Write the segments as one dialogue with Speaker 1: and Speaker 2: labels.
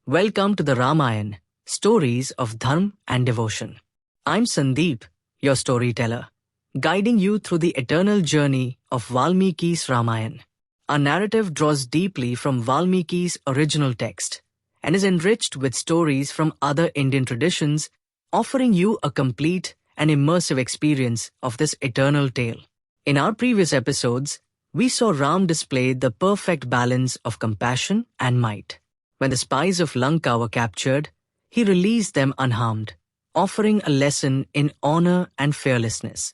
Speaker 1: Welcome to the Ramayana, Stories of Dharm and Devotion. I'm Sandeep, your storyteller, guiding you through the eternal journey of Valmiki's Ramayana. Our narrative draws deeply from Valmiki's original text and is enriched with stories from other Indian traditions, offering you a complete and immersive experience of this eternal tale. In our previous episodes, we saw Ram display the perfect balance of compassion and might. When the spies of Lanka were captured, he released them unharmed, offering a lesson in honor and fearlessness.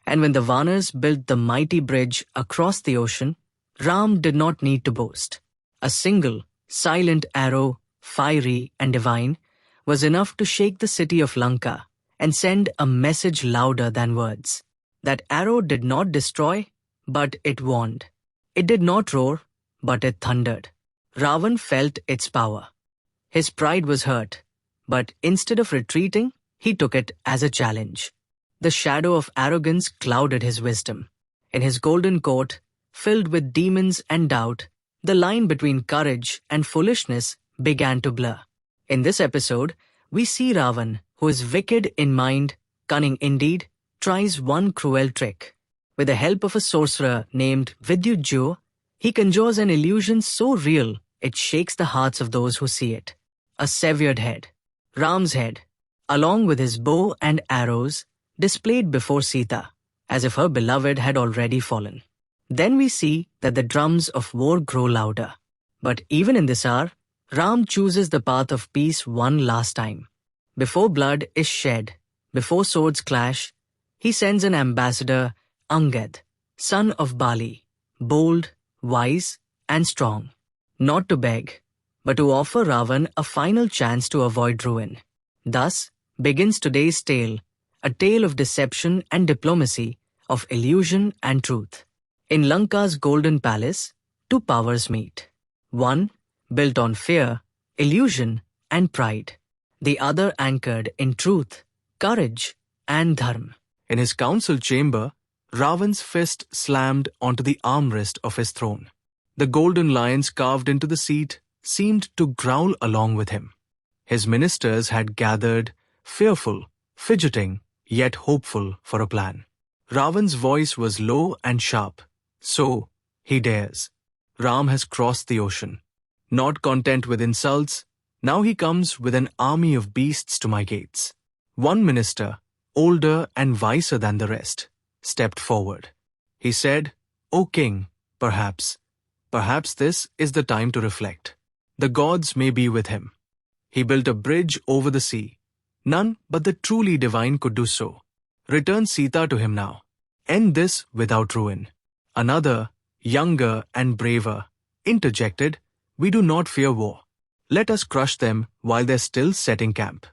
Speaker 1: And when the Vanars built the mighty bridge across the ocean, Ram did not need to boast. A single, silent arrow, fiery and divine, was enough to shake the city of Lanka and send a message louder than words. That arrow did not destroy, but it warned. It did not roar, but it thundered. Raavan felt its power. His pride was hurt, but instead of retreating, he took it as a challenge. The shadow of arrogance clouded his wisdom. In his golden court, filled with demons and doubt, the line between courage and foolishness began to blur. In this episode, we see Raavan, who is wicked in mind, cunning indeed, tries one cruel trick. With the help of a sorcerer named Vidyujjuh, he conjures an illusion so real it shakes the hearts of those who see it. A severed head, Ram's head, along with his bow and arrows, displayed before Sita, as if her beloved had already fallen. Then we see that the drums of war grow louder. But even in this hour, Ram chooses the path of peace one last time. Before blood is shed, before swords clash, he sends an ambassador, Angad, son of Bali, bold, wise, and strong, not to beg, but to offer Raavan a final chance to avoid ruin. Thus begins today's tale, a tale of deception and diplomacy, of illusion and truth. In Lanka's golden palace, two powers meet. One, built on fear, illusion, and pride. The other anchored in truth, courage, and dharm.
Speaker 2: In his council chamber, Raavan's fist slammed onto the armrest of his throne. The golden lions carved into the seat seemed to growl along with him. His ministers had gathered, fearful, fidgeting, yet hopeful for a plan. Raavan's voice was low and sharp. So, he dares. Ram has crossed the ocean. Not content with insults, now he comes with an army of beasts to my gates. One minister, older and wiser than the rest, stepped forward. He said, "O king, perhaps this is the time to reflect. The gods may be with him. He built a bridge over the sea. None but the truly divine could do so. Return Sita to him now. End this without ruin." Another, younger and braver, interjected, "We do not fear war. Let us crush them while they're still setting camp.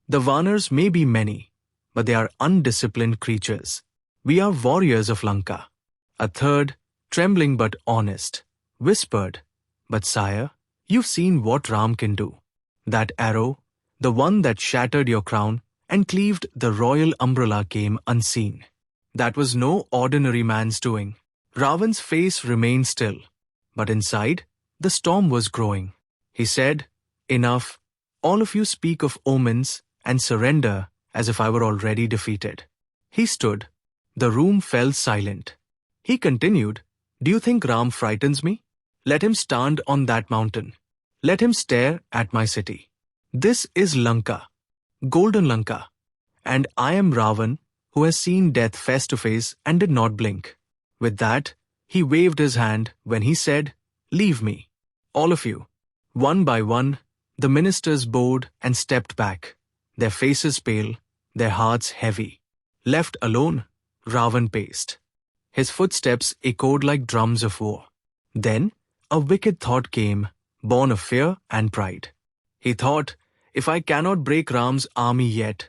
Speaker 2: The Vanars may be many, but they are undisciplined creatures. We are warriors of Lanka." A third, trembling but honest, whispered, "But sire, you've seen what Ram can do. That arrow, the one that shattered your crown and cleaved the royal umbrella, came unseen. That was no ordinary man's doing." Raavan's face remained still, but inside, the storm was growing. He said, "Enough. All of you speak of omens and surrender as if I were already defeated." He stood. The room fell silent. He continued, "Do you think Ram frightens me? Let him stand on that mountain. Let him stare at my city. This is Lanka, golden Lanka, and I am Raavan, who has seen death face to face and did not blink." With that, he waved his hand when he said, "Leave me. All of you." One by one, the ministers bowed and stepped back, their faces pale, their hearts heavy. Left alone, Raavan paced. His footsteps echoed like drums of war. Then, a wicked thought came, born of fear and pride. He thought, "If I cannot break Ram's army yet,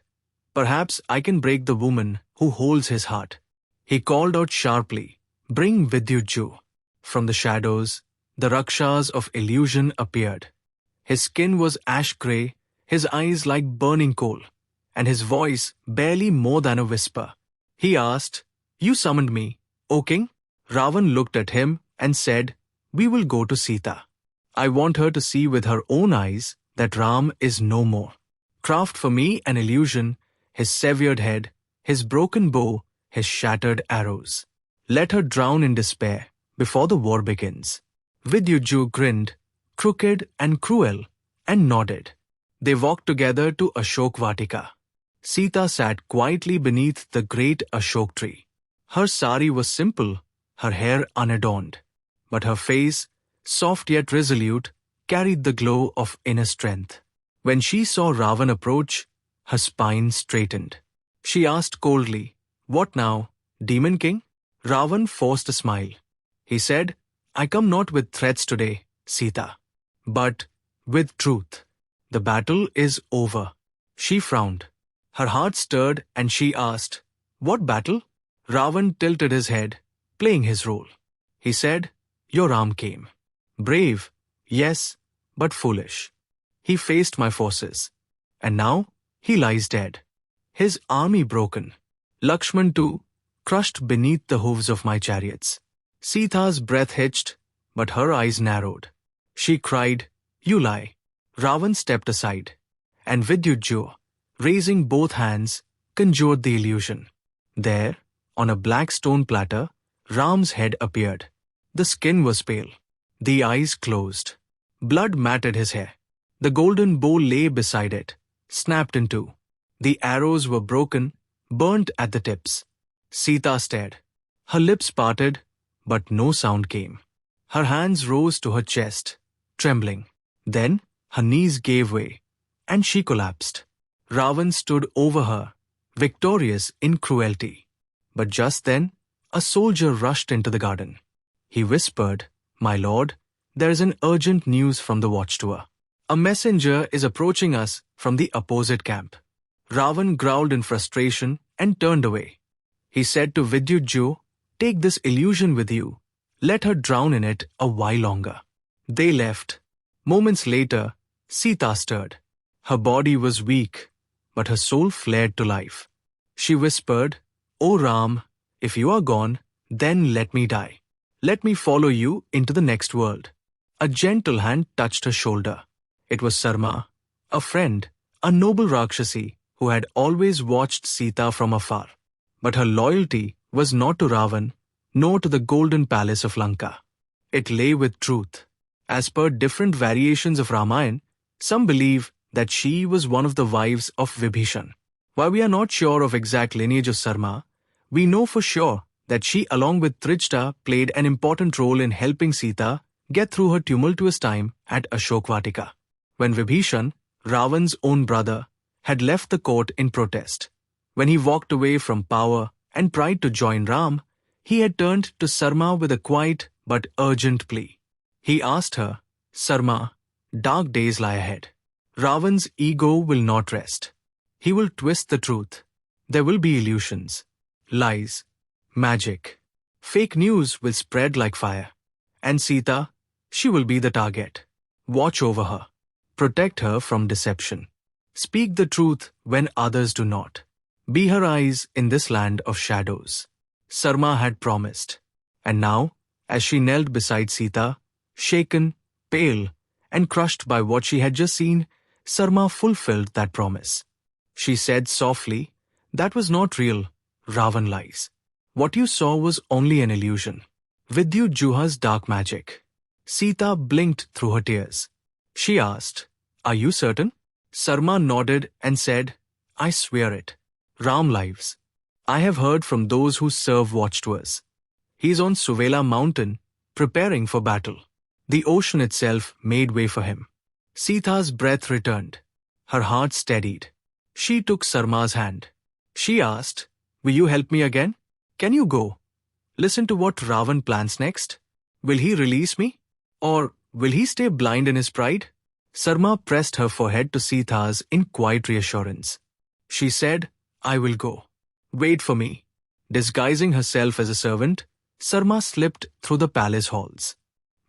Speaker 2: perhaps I can break the woman who holds his heart." He called out sharply, "Bring Vidyujjuh." From the shadows, the rakshas of illusion appeared. His skin was ash-grey, his eyes like burning coal, and his voice barely more than a whisper. He asked, "You summoned me, O king?" Raavan looked at him and said, "We will go to Sita. I want her to see with her own eyes that Ram is no more. Craft for me an illusion, his severed head, his broken bow, his shattered arrows. Let her drown in despair before the war begins. Vidyujjuh grinned, crooked and cruel, and nodded. They walked together to Ashok Vatika. Sita sat quietly beneath the great Ashok tree. Her sari was simple, her hair unadorned, but her face, soft yet resolute, carried the glow of inner strength. When she saw Raavan approach, her spine straightened. She asked coldly, "What now, Demon King?" Raavan forced a smile. He said, "I come not with threats today, Sita, but with truth. The battle is over." She frowned. Her heart stirred and she asked, "What battle?" Raavan tilted his head, playing his role. He said, "Your arm came. Brave, yes, but foolish. He faced my forces, and now he lies dead. His army broken. Lakshman too, crushed beneath the hooves of my chariots." Sita's breath hitched, but her eyes narrowed. She cried, "You lie." Raavan stepped aside, and Vidyujjuh, raising both hands, conjured the illusion. There, on a black stone platter, Ram's head appeared. The skin was pale, the eyes closed. Blood matted his hair. The golden bow lay beside it, snapped in two. The arrows were broken, burnt at the tips. Sita stared. Her lips parted, but no sound came. Her hands rose to her chest, trembling. Then her knees gave way, and she collapsed. Raavan stood over her, victorious in cruelty. But just then, a soldier rushed into the garden. He whispered, "My lord, there is an urgent news from the watchtower. A messenger is approaching us from the opposite camp." Raavan growled in frustration and turned away. He said to Vidyujjuh, "Take this illusion with you. Let her drown in it a while longer." They left. Moments later, Sita stirred. Her body was weak, but her soul flared to life. She whispered, "O Ram, if you are gone, then let me die. Let me follow you into the next world." A gentle hand touched her shoulder. It was Sarma, a friend, a noble Rakshasi who had always watched Sita from afar. But her loyalty was not to Raavan, nor to the golden palace of Lanka. It lay with truth. As per different variations of Ramayana, some believe that she was one of the wives of Vibhishan. While we are not sure of exact lineage of Sarma, we know for sure that she along with Trijta played an important role in helping Sita get through her tumultuous time at Ashok Vatika. When Vibhishan, Raavan's own brother, had left the court in protest, when he walked away from power and tried to join Ram, he had turned to Sarma with a quiet but urgent plea. He asked her, "Sarma, dark days lie ahead. Raavan's ego will not rest. He will twist the truth. There will be illusions, lies, magic. Fake news will spread like fire. And Sita, she will be the target. Watch over her. Protect her from deception. Speak the truth when others do not. Be her eyes in this land of shadows." Sarma had promised. And now, as she knelt beside Sita, shaken, pale, and crushed by what she had just seen, Sarma fulfilled that promise. She said softly, "That was not real. Raavan lies. What you saw was only an illusion. Vidyujjuh's dark magic." Sita blinked through her tears. She asked, "Are you certain?" Sarma nodded and said, "I swear it. Ram lives. I have heard from those who serve watchtours. He is on Suvela mountain, preparing for battle." The ocean itself made way for him. Sita's breath returned. Her heart steadied. She took Sarma's hand. She asked, "Will you help me again? Can you go? Listen to what Raavan plans next. Will he release me? Or will he stay blind in his pride?" Sarma pressed her forehead to Sita's in quiet reassurance. She said, "I will go. Wait for me." Disguising herself as a servant, Sarma slipped through the palace halls.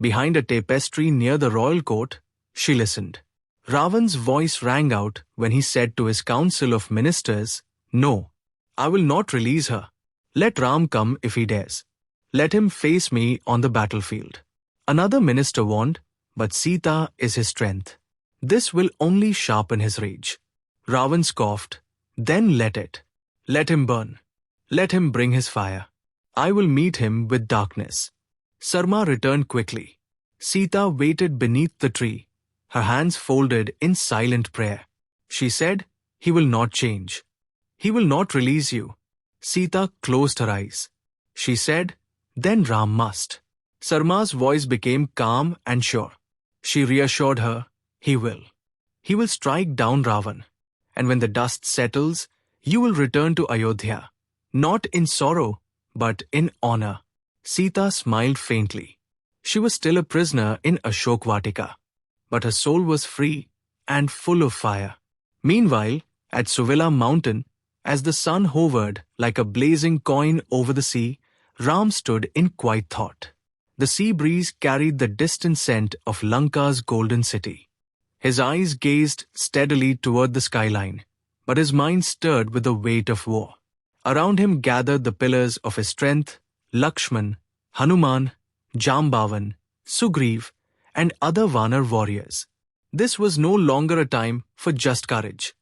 Speaker 2: Behind a tapestry near the royal court, she listened. Raavan's voice rang out when he said to his council of ministers, "No, I will not release her. Let Ram come if he dares. Let him face me on the battlefield." Another minister warned, "But Sita is his strength. This will only sharpen his rage. Raavan scoffed, then let him burn. Let him bring his fire. I will meet him with darkness. Sarma returned quickly. Sita waited beneath the tree, her hands folded in silent prayer. She said, "He will not change. He will not release you." Sita closed her eyes. She said, "Then Ram must." Sarma's voice became calm and sure. She reassured her, "He will. He will strike down Raavan. And when the dust settles, you will return to Ayodhya, not in sorrow, but in honor." Sita smiled faintly. She was still a prisoner in Ashok Vatika, but her soul was free and full of fire. Meanwhile, at Suvila mountain, as the sun hovered like a blazing coin over the sea, Ram stood in quiet thought. The sea breeze carried the distant scent of Lanka's golden city. His eyes gazed steadily toward the skyline, but his mind stirred with the weight of war. Around him gathered the pillars of his strength: Lakshman, Hanuman, Jambavan, Sugriv, and other Vanar warriors. This was no longer a time for just courage.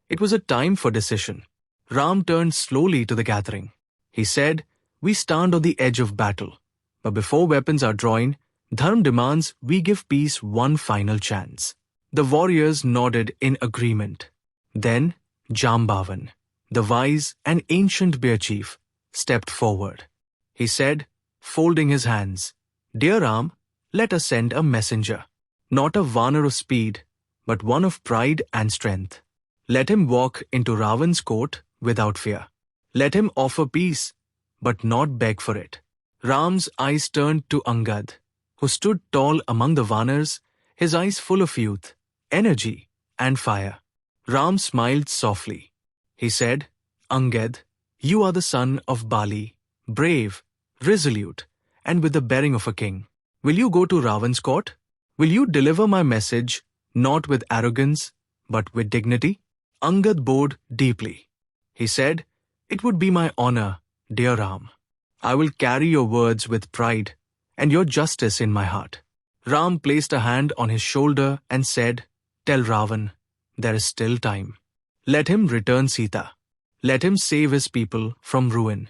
Speaker 2: It was a time for decision. Ram turned slowly to the gathering. He said, "We stand on the edge of battle, but before weapons are drawn, dharm demands we give peace one final chance." The warriors nodded in agreement. Then Jambavan, the wise and ancient bear chief, stepped forward. He said, folding his hands, "Dear Ram, let us send a messenger, not a Vanar of speed, but one of pride and strength. Let him walk into Raavan's court without fear. Let him offer peace, but not beg for it." Ram's eyes turned to Angad, who stood tall among the Vanars, his eyes full of youth, energy, and fire. Ram smiled softly. He said, "Angad, you are the son of Bali, brave, resolute, and with the bearing of a king. Will you go to Raavan's court? Will you deliver my message, not with arrogance, but with dignity?" Angad bowed deeply. He said, "It would be my honor, dear Ram. I will carry your words with pride and your justice in my heart." Ram placed a hand on his shoulder and said, "Tell Raavan, there is still time. Let him return Sita. Let him save his people from ruin.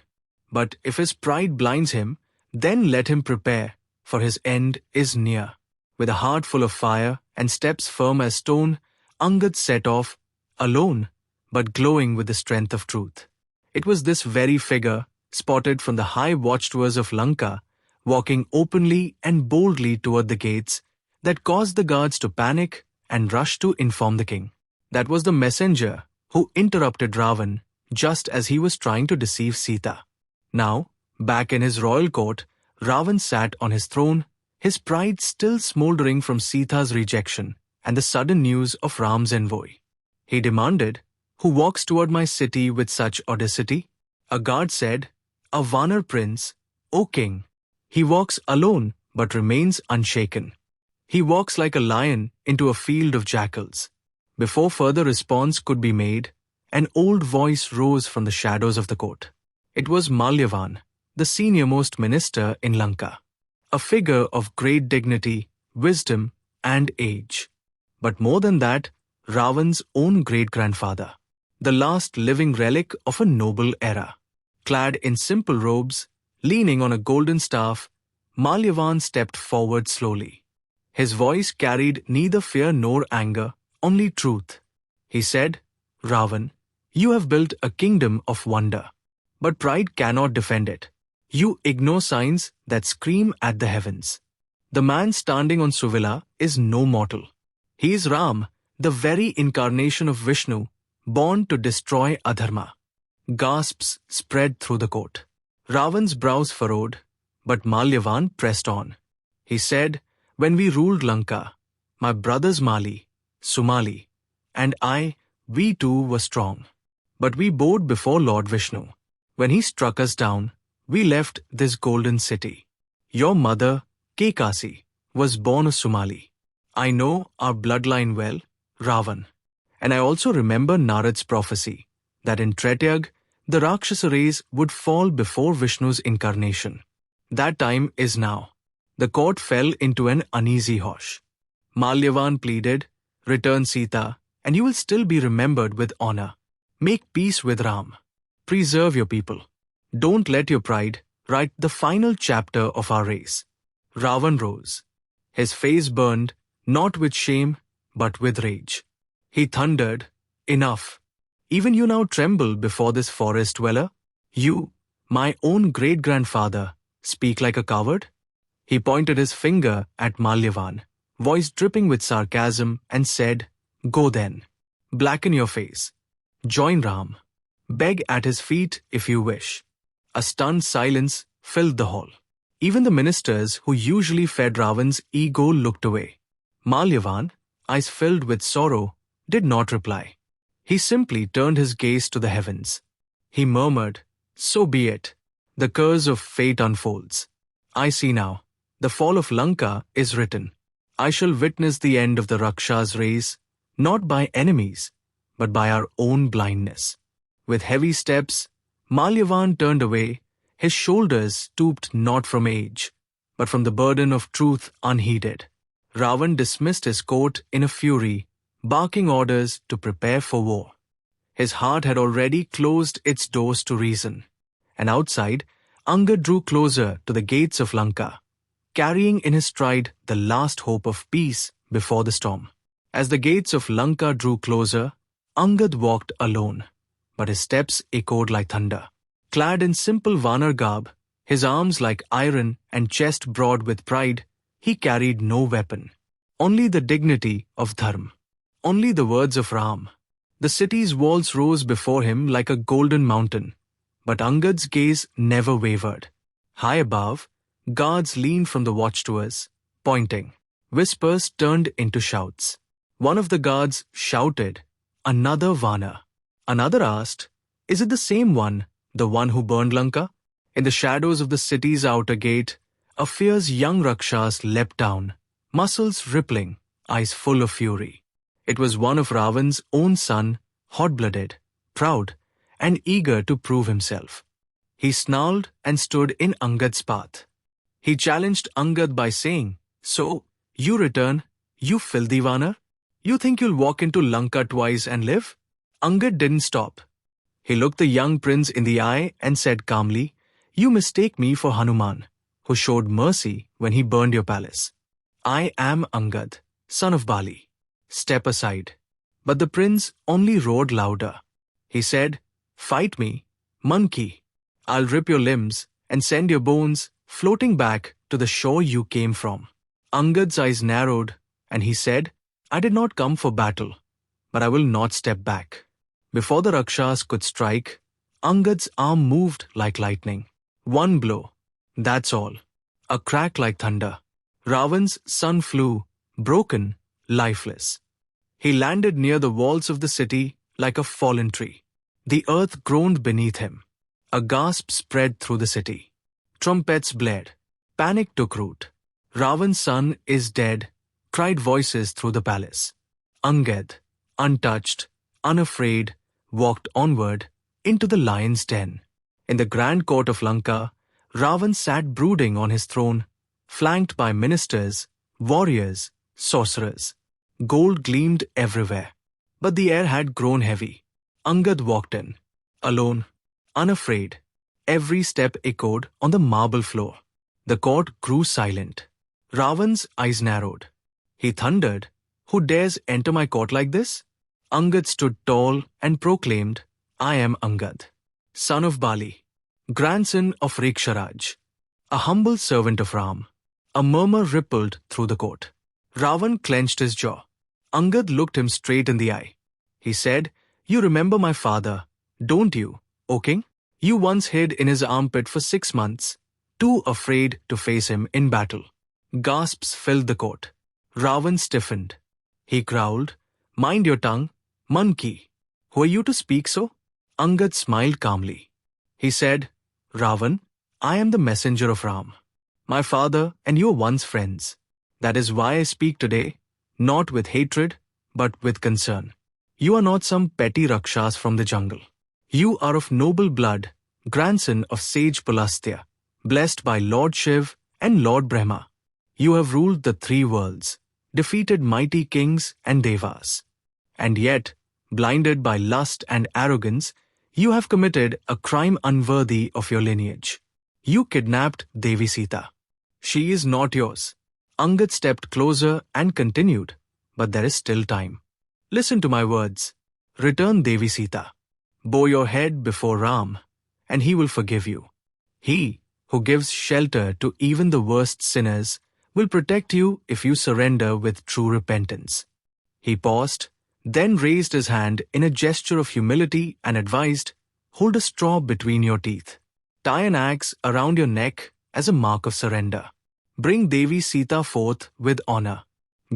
Speaker 2: But if his pride blinds him, then let him prepare, for his end is near." With a heart full of fire and steps firm as stone, Angad set off, alone, but glowing with the strength of truth. It was this very figure, spotted from the high watchtowers of Lanka, walking openly and boldly toward the gates, that caused the guards to panic and rush to inform the king. That was the messenger who interrupted Raavan just as he was trying to deceive Sita. Now, back in his royal court, Raavan sat on his throne, his pride still smoldering from Sita's rejection and the sudden news of Ram's envoy. He demanded, "Who walks toward my city with such audacity?" A guard said, "A Vanar prince, O king. He walks alone but remains unshaken. He walks like a lion into a field of jackals." Before further response could be made, an old voice rose from the shadows of the court. It was Malyavan, the senior-most minister in Lanka, a figure of great dignity, wisdom, and age. But more than that, Raavan's own great-grandfather, the last living relic of a noble era. Clad in simple robes, leaning on a golden staff, Malyavan stepped forward slowly. His voice carried neither fear nor anger, only truth. He said, "Raavan, you have built a kingdom of wonder, but pride cannot defend it. You ignore signs that scream at the heavens. The man standing on Suvila is no mortal. He is Ram, the very incarnation of Vishnu, born to destroy adharma." Gasps spread through the court. Raavan's brows furrowed, but Malyavan pressed on. He said, "When we ruled Lanka, my brothers Mali, Sumali, and I, we too were strong. But we bowed before Lord Vishnu. When he struck us down, we left this golden city. Your mother, Kekasi, was born of Sumali. I know our bloodline well, Raavan. And I also remember Narad's prophecy, that in Tretyag, the Rakshasa race would fall before Vishnu's incarnation. That time is now." The court fell into an uneasy hush. Malyavan pleaded, Return Sita, and you will still be remembered with honor. Make peace with Ram. Preserve your people. Don't let your pride write the final chapter of our race. Raavan rose. His face burned, not with shame, but with rage. He thundered, "Enough! Even you now tremble before this forest dweller? You, my own great-grandfather, speak like a coward?" He pointed his finger at Malyavan, voice dripping with sarcasm, and said, "Go then. Blacken your face. Join Ram. Beg at his feet if you wish." A stunned silence filled the hall. Even the ministers who usually fed Raavan's ego looked away. Malyavan, eyes filled with sorrow, did not reply. He simply turned his gaze to the heavens. He murmured, "So be it. The curse of fate unfolds. I see now. The fall of Lanka is written. I shall witness the end of the Raksha's race, not by enemies, but by our own blindness." With heavy steps, Malyavan turned away. His shoulders stooped not from age, but from the burden of truth unheeded. Raavan dismissed his court in a fury, barking orders to prepare for war. His heart had already closed its doors to reason, and outside, Angad drew closer to the gates of Lanka, carrying in his stride the last hope of peace before the storm. As the gates of Lanka drew closer, Angad walked alone, but his steps echoed like thunder. Clad in simple Vanar garb, his arms like iron and chest broad with pride, he carried no weapon. Only the dignity of dharm. Only the words of Ram. The city's walls rose before him like a golden mountain, but Angad's gaze never wavered. High above, guards leaned from the watchtowers, pointing. Whispers turned into shouts. One of the guards shouted, "Another Vanar." Another asked, "Is it the same one, the one who burned Lanka?" In the shadows of the city's outer gate, a fierce young Rakshas leapt down, muscles rippling, eyes full of fury. It was one of Raavan's own son, hot-blooded, proud, and eager to prove himself. He snarled and stood in Angad's path. He challenged Angad by saying, "So, you return, you filthy Vanar? You think you'll walk into Lanka twice and live?" Angad didn't stop. He looked the young prince in the eye and said calmly, "You mistake me for Hanuman, who showed mercy when he burned your palace. I am Angad, son of Bali. Step aside." But the prince only roared louder. He said, "Fight me, monkey. I'll rip your limbs and send your bones floating back to the shore you came from." Angad's eyes narrowed, and he said, "I did not come for battle, but I will not step back." Before the Rakshas could strike, Angad's arm moved like lightning. One blow, that's all. A crack like thunder. Raavan's son flew, broken, lifeless. He landed near the walls of the city like a fallen tree. The earth groaned beneath him. A gasp spread through the city. Trumpets blared. Panic took root. "Raavan's son is dead," cried voices through the palace. Angad, untouched, unafraid, walked onward into the lion's den. In the grand court of Lanka, Raavan sat brooding on his throne, flanked by ministers, warriors, sorcerers. Gold gleamed everywhere. But the air had grown heavy. Angad walked in, alone, unafraid. Every step echoed on the marble floor. The court grew silent. Raavan's eyes narrowed. He thundered, "Who dares enter my court like this?" Angad stood tall and proclaimed, "I am Angad, son of Bali, grandson of Riksharaj, a humble servant of Ram." A murmur rippled through the court. Raavan clenched his jaw. Angad looked him straight in the eye. He said, "You remember my father, don't you, O king? You once hid in his armpit for 6 months, too afraid to face him in battle." Gasps filled the court. Raavan stiffened. He growled, "Mind your tongue, monkey. Who are you to speak so?" Angad smiled calmly. He said, "Raavan, I am the messenger of Ram. My father and you were once friends. That is why I speak today, not with hatred, but with concern. You are not some petty Rakshas from the jungle. You are of noble blood, grandson of sage Pulastya, blessed by Lord Shiv and Lord Brahma. You have ruled the 3 worlds, defeated mighty kings and devas. And yet, blinded by lust and arrogance, you have committed a crime unworthy of your lineage. You kidnapped Devi Sita. She is not yours. Angad stepped closer and continued, but there is still time. Listen to my words. Return Devi Sita. Bow your head before Ram, and he will forgive you. He, who gives shelter to even the worst sinners, will protect you if you surrender with true repentance. He paused, then raised his hand in a gesture of humility and advised, hold a straw between your teeth. Tie an axe around your neck as a mark of surrender. Bring Devi Sita forth with honor.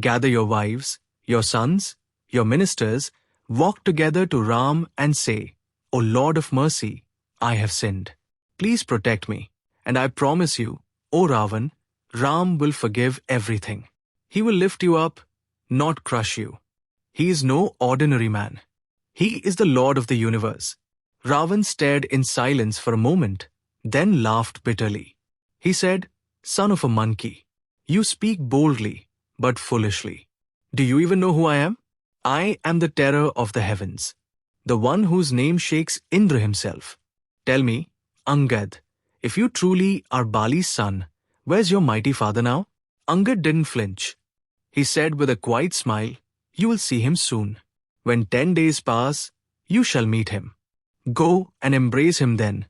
Speaker 2: Gather your wives, your sons, your ministers, walk together to Ram and say, O Lord of mercy, I have sinned. Please protect me, and I promise you, O Raavan, Ram will forgive everything. He will lift you up, not crush you. He is no ordinary man. He is the Lord of the universe. Raavan stared in silence for a moment, then laughed bitterly. He said, Son of a monkey, you speak boldly, but foolishly. Do you even know who I am? I am the terror of the heavens, the one whose name shakes Indra himself. Tell me, Angad, if you truly are Bali's son, where's your mighty father now? Angad didn't flinch. He said with a quiet smile, You will see him soon. When 10 days pass, you shall meet him. Go and embrace him then,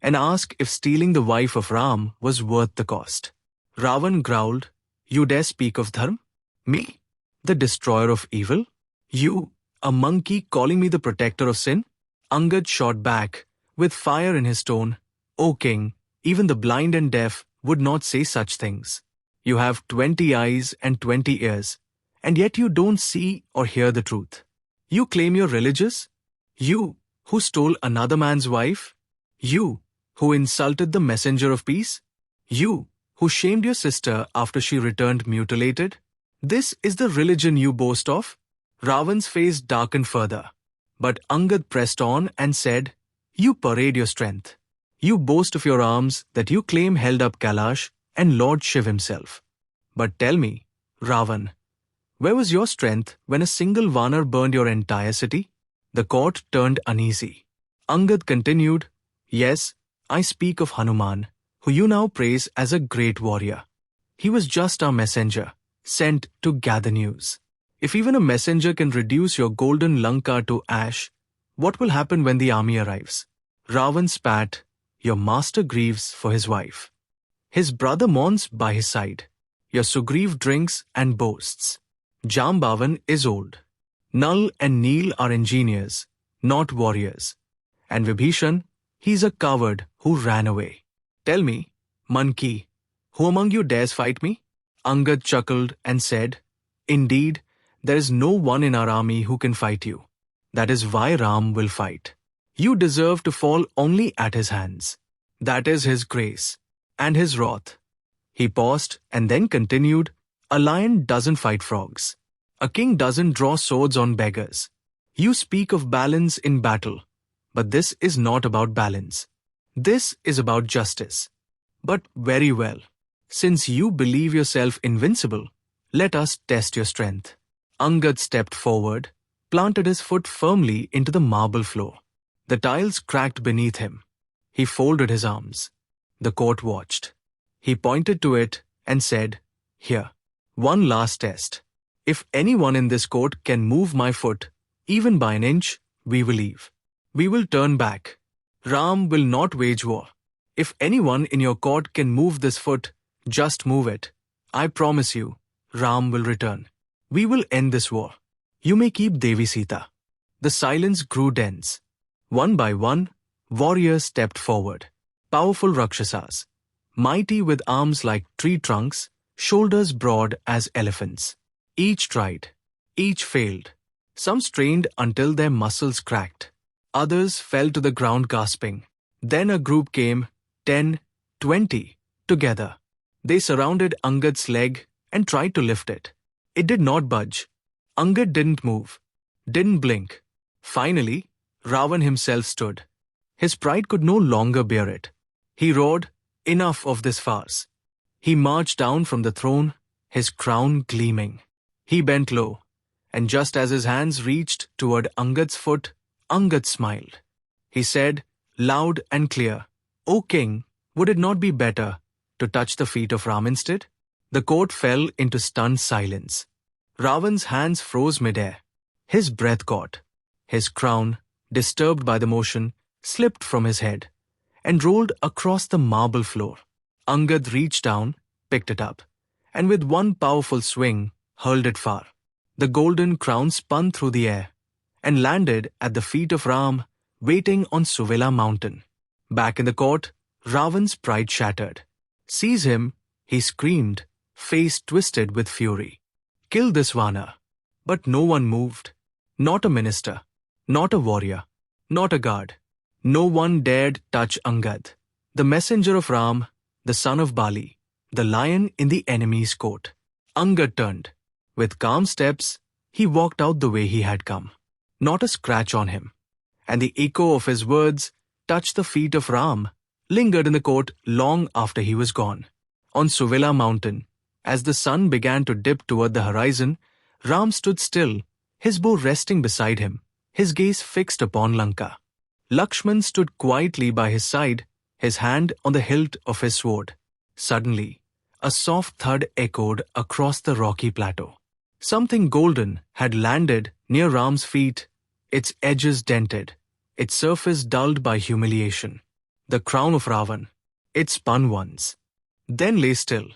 Speaker 2: and ask if stealing the wife of Ram was worth the cost. Raavan growled, You dare speak of dharm? Me, the destroyer of evil? You, a monkey calling me the protector of sin? Angad shot back, with fire in his tone, O king, even the blind and deaf would not say such things. You have 20 eyes and 20 ears, and yet you don't see or hear the truth. You claim you're religious? You, who stole another man's wife? You, who insulted the messenger of peace? You, who shamed your sister after she returned mutilated? This is the religion you boast of? Raavan's face darkened further. But Angad pressed on and said, You parade your strength. You boast of your arms that you claim held up Kailash and Lord Shiv himself. But tell me, Raavan, where was your strength when a single Vanar burned your entire city? The court turned uneasy. Angad continued, Yes, I speak of Hanuman, who you now praise as a great warrior. He was just our messenger, sent to gather news. If even a messenger can reduce your golden Lanka to ash, what will happen when the army arrives? Raavan spat, Your master grieves for his wife. His brother mourns by his side. Your Sugriv drinks and boasts. Jambavan is old. Nal and Neel are engineers, not warriors. And Vibhishan, he's a coward who ran away. Tell me, monkey, who among you dares fight me? Angad chuckled and said, Indeed, there is no one in our army who can fight you. That is why Ram will fight. You deserve to fall only at his hands. That is his grace and his wrath. He paused and then continued, A lion doesn't fight frogs. A king doesn't draw swords on beggars. You speak of balance in battle, but this is not about balance. This is about justice. But very well, since you believe yourself invincible, let us test your strength. Angad stepped forward, planted his foot firmly into the marble floor. The tiles cracked beneath him. He folded his arms. The court watched. He pointed to it and said, Here, one last test. If anyone in this court can move my foot, even by an inch, we will leave. We will turn back. Ram will not wage war. If anyone in your court can move this foot, just move it. I promise you, Ram will return. We will end this war. You may keep Devi Sita. The silence grew dense. One by one, warriors stepped forward. Powerful Rakshasas, mighty with arms like tree trunks, shoulders broad as elephants. Each tried. Each failed. Some strained until their muscles cracked. Others fell to the ground gasping. Then a group came, 10, 20, together. They surrounded Angad's leg and tried to lift it. It did not budge. Angad didn't move, didn't blink. Finally, Raavan himself stood. His pride could no longer bear it. He roared, Enough of this farce. He marched down from the throne, his crown gleaming. He bent low, and just as his hands reached toward Angad's foot, Angad smiled. He said, loud and clear, "O king, would it not be better to touch the feet of Ram instead?" The court fell into stunned silence. Raavan's hands froze midair. His breath caught. His crown, disturbed by the motion, slipped from his head and rolled across the marble floor. Angad reached down, picked it up, and with one powerful swing, hurled it far. The golden crown spun through the air and landed at the feet of Ram, waiting on Suvela mountain. Back in the court, Raavan's pride shattered. "Seize him," he screamed, face twisted with fury. "Kill this Vanar." But no one moved. Not a minister, not a warrior, not a guard. No one dared touch Angad, the messenger of Ram, the son of Bali, the lion in the enemy's court. Angad turned. With calm steps, he walked out the way he had come. Not a scratch on him. And the echo of his words touched the feet of Ram, lingered in the court long after he was gone. On Suvela mountain, as the sun began to dip toward the horizon, Ram stood still, his bow resting beside him, his gaze fixed upon Lanka. Lakshman stood quietly by his side, his hand on the hilt of his sword. Suddenly, a soft thud echoed across the rocky plateau. Something golden had landed near Ram's feet, its edges dented, its surface dulled by humiliation. The crown of Raavan. It spun once, then lay still.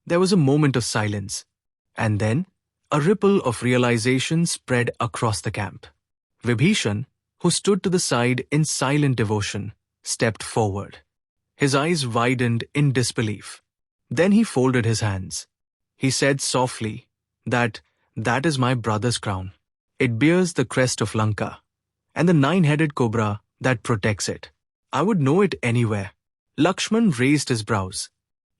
Speaker 2: There was a moment of silence, and then a ripple of realization spread across the camp. Vibhishan, who stood to the side in silent devotion, stepped forward. His eyes widened in disbelief. Then he folded his hands. He said softly that is my brother's crown. It bears the crest of Lanka and the nine-headed cobra that protects it. I would know it anywhere. Lakshman raised his brows.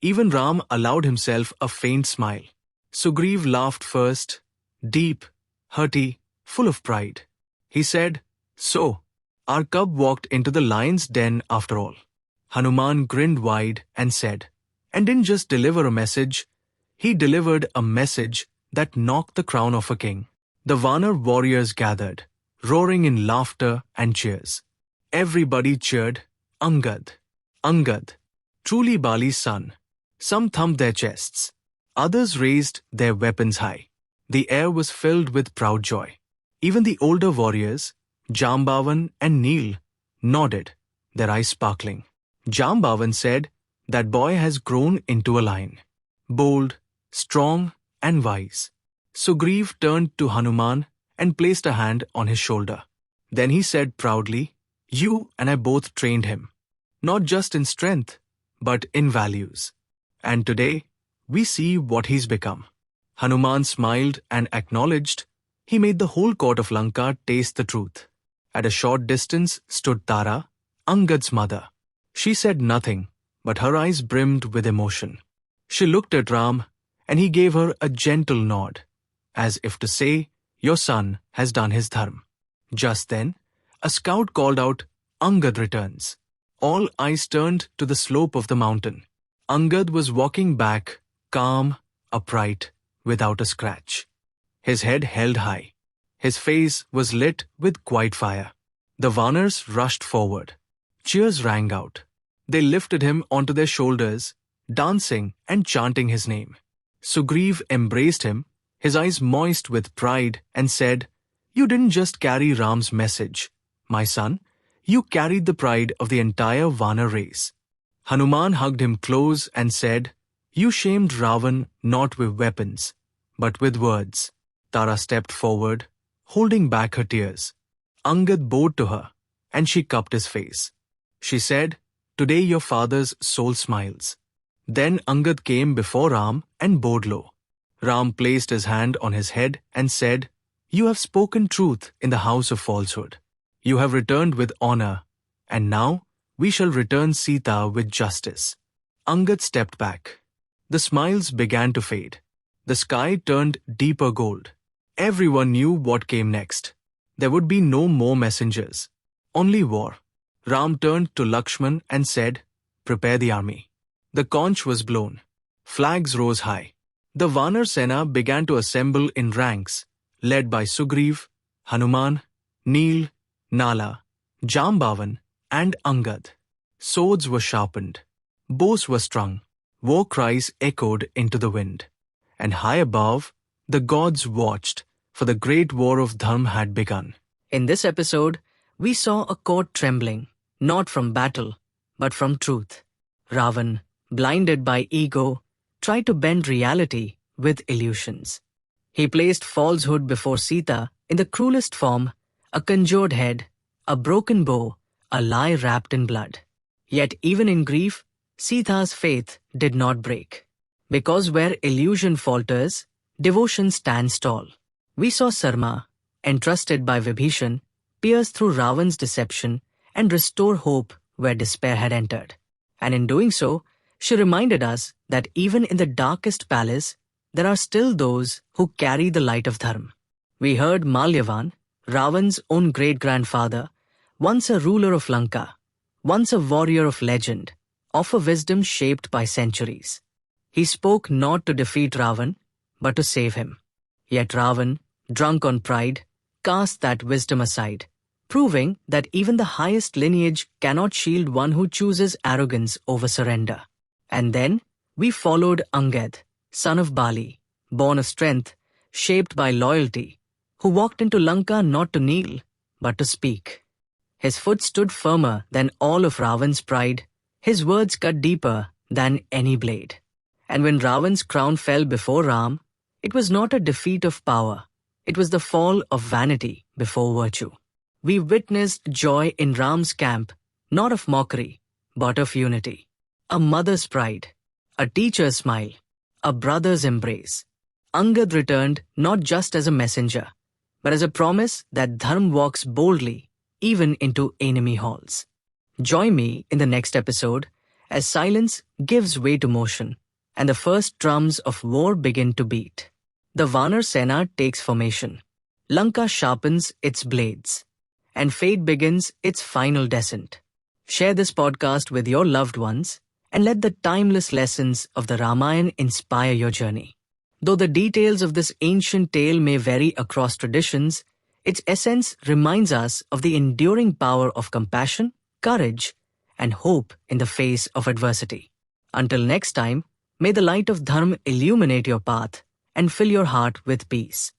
Speaker 2: Even Ram allowed himself a faint smile. Sugriv laughed first, deep, hearty, full of pride. He said, "So, our cub walked into the lion's den after all." Hanuman grinned wide and said, "And didn't just deliver a message, he delivered a message that knocked the crown off a king." The Vanar warriors gathered, roaring in laughter and cheers. Everybody cheered, "Angad! Angad! Truly Bali's son." Some thumped their chests. Others raised their weapons high. The air was filled with proud joy. Even the older warriors, Jambavan and Neel, nodded, their eyes sparkling. Jambavan said, "That boy has grown into a lion. Bold, strong, and wise." Sugriv turned to Hanuman and placed a hand on his shoulder. Then he said proudly, "You and I both trained him, not just in strength, but in values. And today, we see what he's become." Hanuman smiled and acknowledged. He made the whole court of Lanka taste the truth. At a short distance stood Tara, Angad's mother. She said nothing, but her eyes brimmed with emotion. She looked at Ram, and he gave her a gentle nod, as if to say, "Your son has done his dharm." Just then, a scout called out, "Angad returns." All eyes turned to the slope of the mountain. Angad was walking back, calm, upright, without a scratch. His head held high. His face was lit with quiet fire. The Vanars rushed forward. Cheers rang out. They lifted him onto their shoulders, dancing and chanting his name. Sugriv embraced him, his eyes moist with pride, and said, "You didn't just carry Ram's message, my son. You carried the pride of the entire Vanar race." Hanuman hugged him close and said, "You shamed Raavan not with weapons, but with words." Tara stepped forward, holding back her tears. Angad bowed to her, and she cupped his face. She said, "Today your father's soul smiles." Then Angad came before Ram and bowed low. Ram placed his hand on his head and said, "You have spoken truth in the house of falsehood. You have returned with honor, and now we shall return Sita with justice." Angad stepped back. The smiles began to fade. The sky turned deeper gold. Everyone knew what came next. There would be no more messengers, only war. Ram turned to Lakshman and said, "Prepare the army." The conch was blown. Flags rose high. The Vanar Sena began to assemble in ranks, led by Sugriv, Hanuman, Neel, Nala, Jambavan, and Angad. Swords were sharpened, bows were strung, war cries echoed into the wind. And high above, the gods watched, for the great war of Dharm had begun.
Speaker 1: In this episode, we saw a court trembling, not from battle, but from truth. Raavan, blinded by ego, tried to bend reality with illusions. He placed falsehood before Sita in the cruelest form, a conjured head, a broken bow, a lie wrapped in blood. Yet even in grief, Sita's faith did not break. Because where illusion falters, devotion stands tall. We saw Sarma, entrusted by Vibhishan, pierce through Raavan's deception and restore hope where despair had entered. And in doing so, she reminded us that even in the darkest palace, there are still those who carry the light of Dharm. We heard Malyavan, Raavan's own great-grandfather, once a ruler of Lanka, once a warrior of legend, offer wisdom shaped by centuries. He spoke not to defeat Raavan, but to save him. Yet Raavan, drunk on pride, cast that wisdom aside, proving that even the highest lineage cannot shield one who chooses arrogance over surrender. And then we followed Angad, son of Bali, born of strength, shaped by loyalty, who walked into Lanka not to kneel, but to speak. His foot stood firmer than all of Raavan's pride, his words cut deeper than any blade. And when Raavan's crown fell before Ram, it was not a defeat of power, it was the fall of vanity before virtue. We witnessed joy in Ram's camp, not of mockery, but of unity. A mother's pride, a teacher's smile, a brother's embrace. Angad returned not just as a messenger, but as a promise that Dharm walks boldly even into enemy halls. Join me in the next episode as silence gives way to motion and the first drums of war begin to beat. The Vanar Sena takes formation. Lanka sharpens its blades. And fate begins its final descent. Share this podcast with your loved ones and let the timeless lessons of the Ramayana inspire your journey. Though the details of this ancient tale may vary across traditions, its essence reminds us of the enduring power of compassion, courage, and hope in the face of adversity. Until next time, may the light of Dharm illuminate your path and fill your heart with peace.